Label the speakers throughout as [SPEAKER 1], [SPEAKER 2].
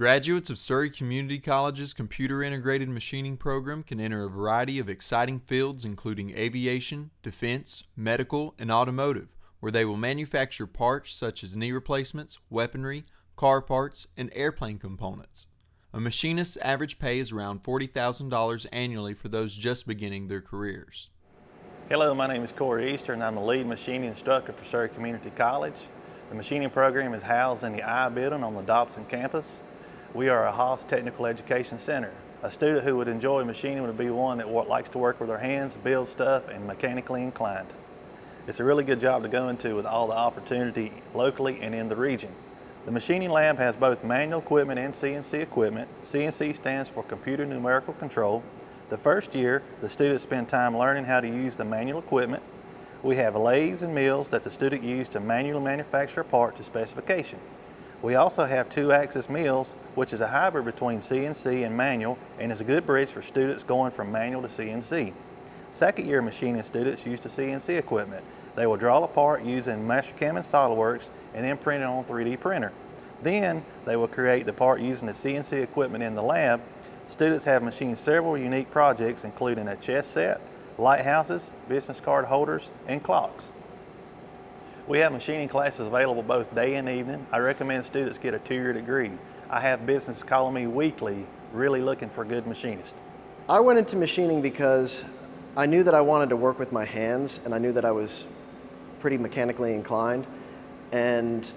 [SPEAKER 1] Graduates of Surry Community College's Computer Integrated Machining program can enter a variety of exciting fields including aviation, defense, medical, and automotive, where they will manufacture parts such as knee replacements, weaponry, car parts, and airplane components. A machinist's average pay is around $40,000 annually for those just beginning their careers.
[SPEAKER 2] Hello, my name is Corey Easter and I'm the lead machining instructor for Surry Community College. The machining program is housed in the I building on the Dobson campus. We are a Haas Technical Education Center. A student who would enjoy machining would be one that likes to work with their hands, build stuff, and mechanically inclined. It's a really good job to go into with all the opportunity locally and in the region. The machining lab has both manual equipment and CNC equipment. CNC stands for Computer Numerical Control. The first year, the students spend time learning how to use the manual equipment. We have lathes and mills that the student uses to manually manufacture a part to specification. We also have 2-axis mills, which is a hybrid between CNC and manual and is a good bridge for students going from manual to CNC. Second year machining students use the CNC equipment. They will draw a part using Mastercam and SolidWorks and then print it on a 3D printer. Then they will create the part using the CNC equipment in the lab. Students have machined several unique projects including a chess set, lighthouses, business card holders, and clocks. We have machining classes available both day and evening. I recommend students get a 2-year degree. I have businesses calling me weekly, really looking for good machinists.
[SPEAKER 3] I went into machining because I knew that I wanted to work with my hands and I knew that I was pretty mechanically inclined, and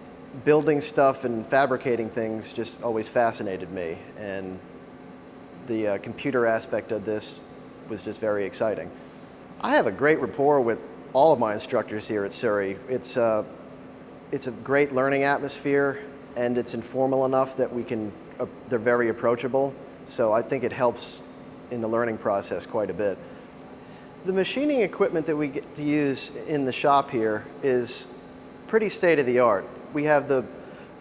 [SPEAKER 3] building stuff and fabricating things just always fascinated me, and the computer aspect of this was just very exciting. I have a great rapport with all of my instructors here at Surry. It's a great learning atmosphere, and it's informal enough that they're very approachable, so I think it helps in the learning process quite a bit. The machining equipment that we get to use in the shop here is pretty state-of-the-art. We have the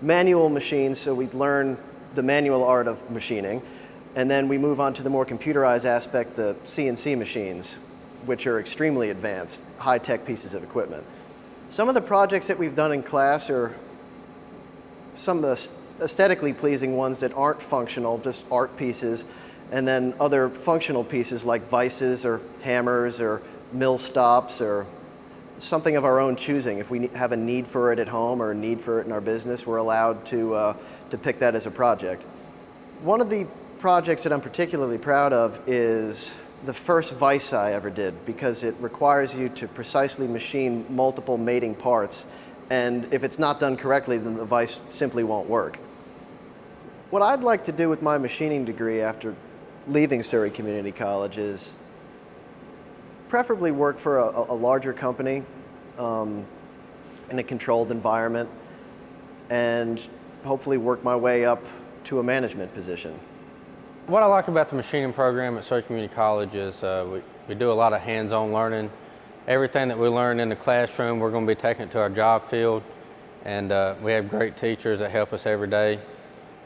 [SPEAKER 3] manual machines, so we learn the manual art of machining, and then we move on to the more computerized aspect, the CNC machines, which are extremely advanced, high-tech pieces of equipment. Some of the projects that we've done in class are some of the aesthetically pleasing ones that aren't functional, just art pieces, and then other functional pieces like vices or hammers or mill stops or something of our own choosing. If we have a need for it at home or a need for it in our business, we're allowed to pick that as a project. One of the projects that I'm particularly proud of is the first vise I ever did, because it requires you to precisely machine multiple mating parts, and if it's not done correctly, then the vise simply won't work. What I'd like to do with my machining degree after leaving Surry Community College is preferably work for a larger company in a controlled environment, and hopefully work my way up to a management position.
[SPEAKER 4] What I like about the machining program at Surry Community College is we do a lot of hands-on learning. Everything that we learn in the classroom, we're going to be taking it to our job field, and we have great teachers that help us every day.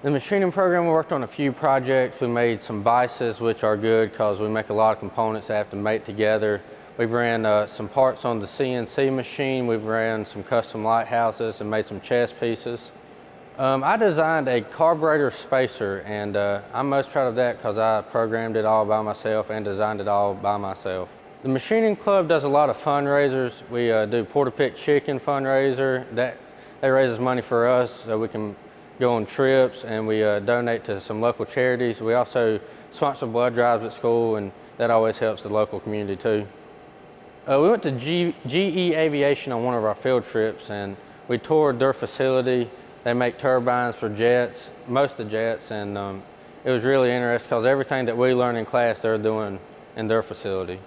[SPEAKER 4] The machining program, we worked on a few projects. We made some vices, which are good because we make a lot of components that have to mate together. We've ran some parts on the CNC machine. We've ran some custom lighthouses and made some chess pieces. I designed a carburetor spacer, and I'm most proud of that because I programmed it all by myself and designed it all by myself. The machining club does a lot of fundraisers. We do Porta-Pick Chicken fundraiser. That raises money for us so we can go on trips, and we donate to some local charities. We also sponsor blood drives at school, and that always helps the local community too. We went to GE Aviation on one of our field trips, and we toured their facility. They make turbines for jets, most of the jets, and it was really interesting because everything that we learn in class they're doing in their facility.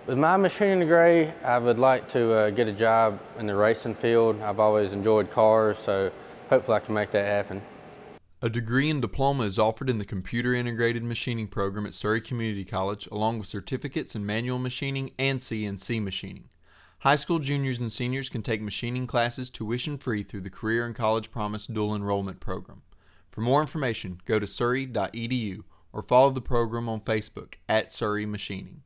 [SPEAKER 4] With my machining degree, I would like to get a job in the racing field. I've always enjoyed cars, so hopefully I can make that happen.
[SPEAKER 1] A degree and diploma is offered in the Computer Integrated Machining program at Surry Community College, along with certificates in manual machining and CNC machining. High school juniors and seniors can take machining classes tuition-free through the Career and College Promise Dual Enrollment Program. For more information, go to surry.edu or follow the program on Facebook @Surry Machining.